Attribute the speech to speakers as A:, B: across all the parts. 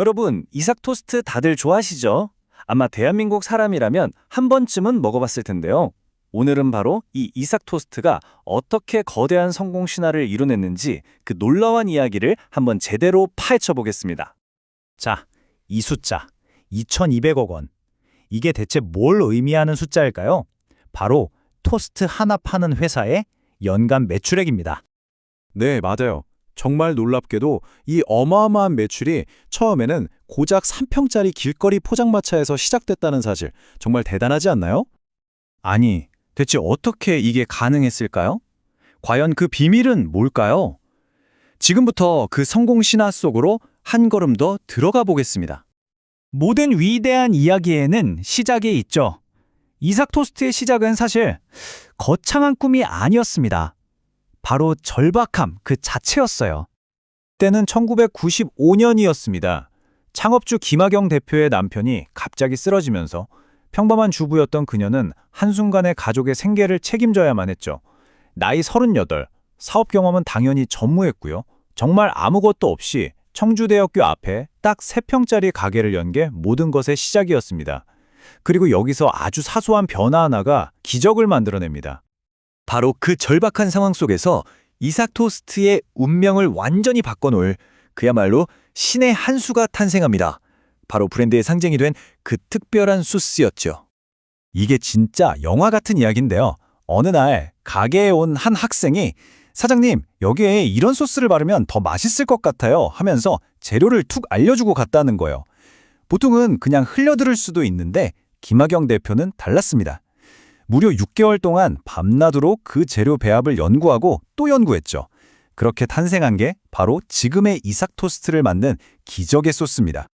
A: 여러분, 이삭 토스트 다들 좋아하시죠? 아마 대한민국 사람이라면 한 번쯤은 먹어봤을 텐데요. 오늘은 바로 이 이삭 토스트가 어떻게 거대한 성공 신화를 이뤄냈는지 그 놀라운 이야기를 한번 제대로 파헤쳐 보겠습니다.
B: 자, 이 숫자 2,200억 원. 이게 대체 뭘 의미하는 숫자일까요? 바로 토스트 하나 파는 회사의 연간 매출액입니다.
C: 네, 맞아요. 정말 놀랍게도 이 어마어마한 매출이 처음에는 고작 3평짜리 길거리 포장마차에서 시작됐다는 사실, 정말 대단하지 않나요?
B: 아니, 대체 어떻게 이게 가능했을까요? 과연 그 비밀은 뭘까요? 지금부터 그 성공 신화 속으로 한 걸음 더 들어가 보겠습니다. 모든 위대한 이야기에는 시작이 있죠. 이삭 토스트의 시작은 사실 거창한 꿈이 아니었습니다. 바로 절박함 그 자체였어요. 때는 1995년이었습니다. 창업주 김학영 대표의 남편이 갑자기 쓰러지면서 평범한 주부였던 그녀는 한순간에 가족의 생계를 책임져야만 했죠. 나이 38, 사업 경험은 당연히 전무했고요. 정말 아무것도 없이 청주대학교 앞에 딱 3평짜리 가게를 연 게 모든 것의 시작이었습니다. 그리고 여기서 아주 사소한 변화 하나가 기적을 만들어냅니다. 바로 그 절박한 상황 속에서 이삭 토스트의 운명을 완전히 바꿔놓을 그야말로 신의 한 수가 탄생합니다. 바로 브랜드의 상징이 된 그 특별한 소스였죠. 이게 진짜 영화 같은 이야기인데요. 어느 날 가게에 온 한 학생이 사장님, 여기에 이런 소스를 바르면 더 맛있을 것 같아요 하면서 재료를 툭 알려주고 갔다는 거예요. 보통은 그냥 흘려들을 수도 있는데 김학영 대표는 달랐습니다. 무려 6개월 동안 밤낮으로 그 재료 배합을 연구하고 또 연구했죠. 그렇게 탄생한 게 바로 지금의 이삭 토스트를 만든 기적의 소스입니다.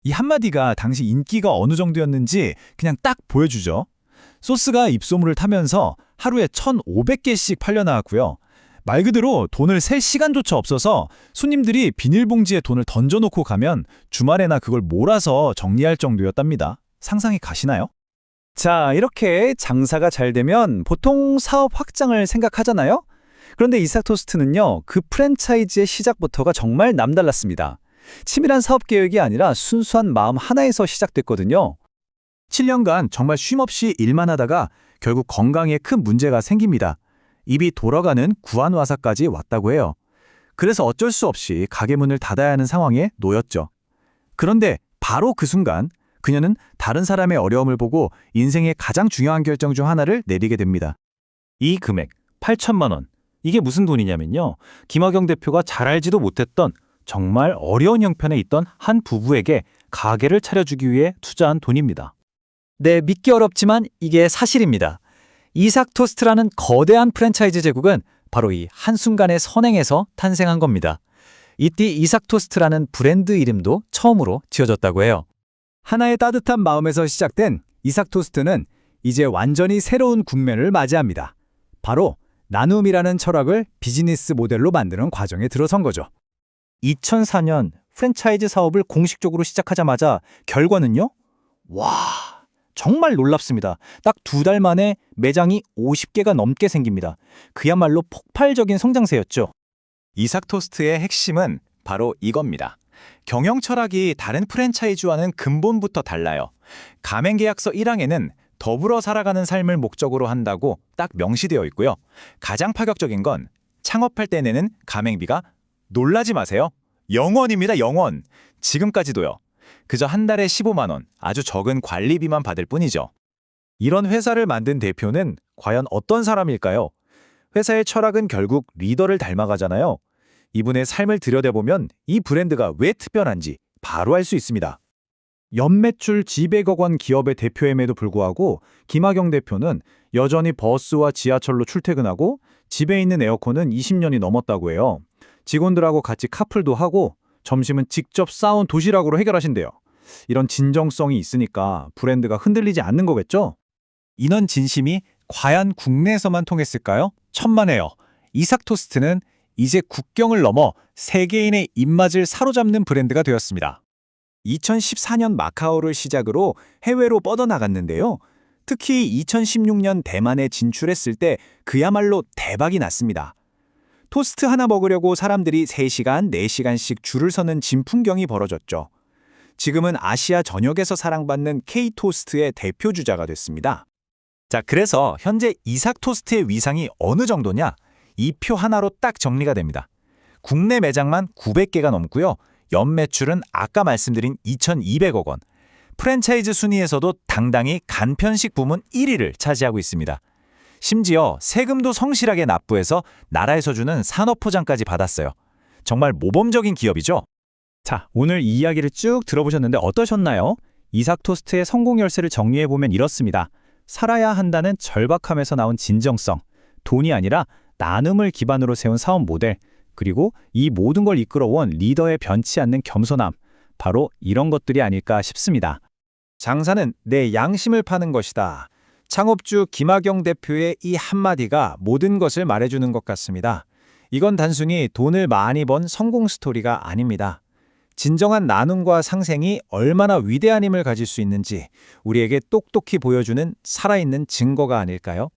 B: 이 한마디가 당시 인기가 어느 정도였는지 그냥 딱 보여주죠. 소스가 입소문을 타면서 하루에 1,500개씩 팔려나왔고요. 말 그대로 돈을 셀 시간조차 없어서 손님들이 비닐봉지에 돈을 던져놓고 가면 주말에나 그걸 몰아서 정리할 정도였답니다. 상상이 가시나요? 자, 이렇게 장사가 잘 되면 보통 사업 확장을 생각하잖아요? 그런데 이삭 토스트는요, 그 프랜차이즈의 시작부터가 정말 남달랐습니다. 치밀한 사업 계획이 아니라 순수한 마음 하나에서 시작됐거든요. 7년간 정말 쉼없이 일만 하다가 결국 건강에 큰 문제가 생깁니다. 입이 돌아가는 구안화사까지 왔다고 해요. 그래서 어쩔 수 없이 가게 문을 닫아야 하는 상황에 놓였죠. 그런데 바로 그 순간 그녀는 다른 사람의 어려움을 보고 인생의 가장 중요한 결정 중 하나를 내리게 됩니다.
A: 이 금액, 8천만 원. 이게 무슨 돈이냐면요. 김학영 대표가 잘 알지도 못했던 정말 어려운 형편에 있던 한 부부에게 가게를 차려주기 위해 투자한 돈입니다.
B: 네, 믿기 어렵지만 이게 사실입니다. 이삭 토스트라는 거대한 프랜차이즈 제국은 바로 이 한순간의 선행에서 탄생한 겁니다. 이때 이삭 토스트라는 브랜드 이름도 처음으로 지어졌다고 해요. 하나의 따뜻한 마음에서 시작된 이삭 토스트는 이제 완전히 새로운 국면을 맞이합니다. 바로 나눔이라는 철학을 비즈니스 모델로 만드는 과정에 들어선 거죠. 2004년 프랜차이즈 사업을 공식적으로 시작하자마자 결과는요? 와, 정말 놀랍습니다. 딱 2달 만에 매장이 50개가 넘게 생깁니다. 그야말로 폭발적인 성장세였죠. 이삭 토스트의 핵심은 바로 이겁니다. 경영 철학이 다른 프랜차이즈와는 근본부터 달라요. 가맹계약서 1항에는 더불어 살아가는 삶을 목적으로 한다고 딱 명시되어 있고요. 가장 파격적인 건 창업할 때 내는 가맹비가 놀라지 마세요. 0원입니다, 0원. 지금까지도요. 그저 한 달에 15만 원, 아주 적은 관리비만 받을 뿐이죠. 이런 회사를 만든 대표는 과연 어떤 사람일까요? 회사의 철학은 결국 리더를 닮아가잖아요. 이분의 삶을 들여다보면 이 브랜드가 왜 특별한지 바로 알 수 있습니다. 연매출 지백억 원 기업의 대표임에도 불구하고 김학영 대표는 여전히 버스와 지하철로 출퇴근하고 집에 있는 에어컨은 20년이 넘었다고 해요. 직원들하고 같이 카풀도 하고 점심은 직접 싸온 도시락으로 해결하신대요. 이런 진정성이 있으니까 브랜드가 흔들리지 않는 거겠죠? 이런 진심이 과연 국내에서만 통했을까요? 천만에요. 이삭 토스트는 이제 국경을 넘어 세계인의 입맛을 사로잡는 브랜드가 되었습니다. 2014년 마카오를 시작으로 해외로 뻗어나갔는데요. 특히 2016년 대만에 진출했을 때 그야말로 대박이 났습니다. 토스트 하나 먹으려고 사람들이 3시간, 4시간씩 줄을 서는 진풍경이 벌어졌죠.
D: 지금은 아시아 전역에서 사랑받는 K-토스트의 대표 주자가 됐습니다.
A: 자, 그래서 현재 이삭 토스트의 위상이 어느 정도냐? 이 표 하나로 딱 정리가 됩니다. 국내 매장만 900개가 넘고요. 연 매출은 아까 말씀드린 2,200억 원. 프랜차이즈 순위에서도 당당히 간편식 부문 1위를 차지하고 있습니다. 심지어 세금도 성실하게 납부해서 나라에서 주는 산업포장까지 받았어요. 정말 모범적인 기업이죠?
B: 자, 오늘 이 이야기를 쭉 들어보셨는데 어떠셨나요? 이삭 토스트의 성공 열쇠를 정리해보면 이렇습니다. 살아야 한다는 절박함에서 나온 진정성, 돈이 아니라 나눔을 기반으로 세운 사업 모델, 그리고 이 모든 걸 이끌어온 리더의 변치 않는 겸손함, 바로 이런 것들이 아닐까 싶습니다.
D: 장사는 내 양심을 파는 것이다. 창업주 김학영 대표의 이 한마디가 모든 것을 말해주는 것 같습니다. 이건 단순히 돈을 많이 번 성공 스토리가 아닙니다. 진정한 나눔과 상생이 얼마나 위대한 힘을 가질 수 있는지 우리에게 똑똑히 보여주는 살아있는 증거가 아닐까요?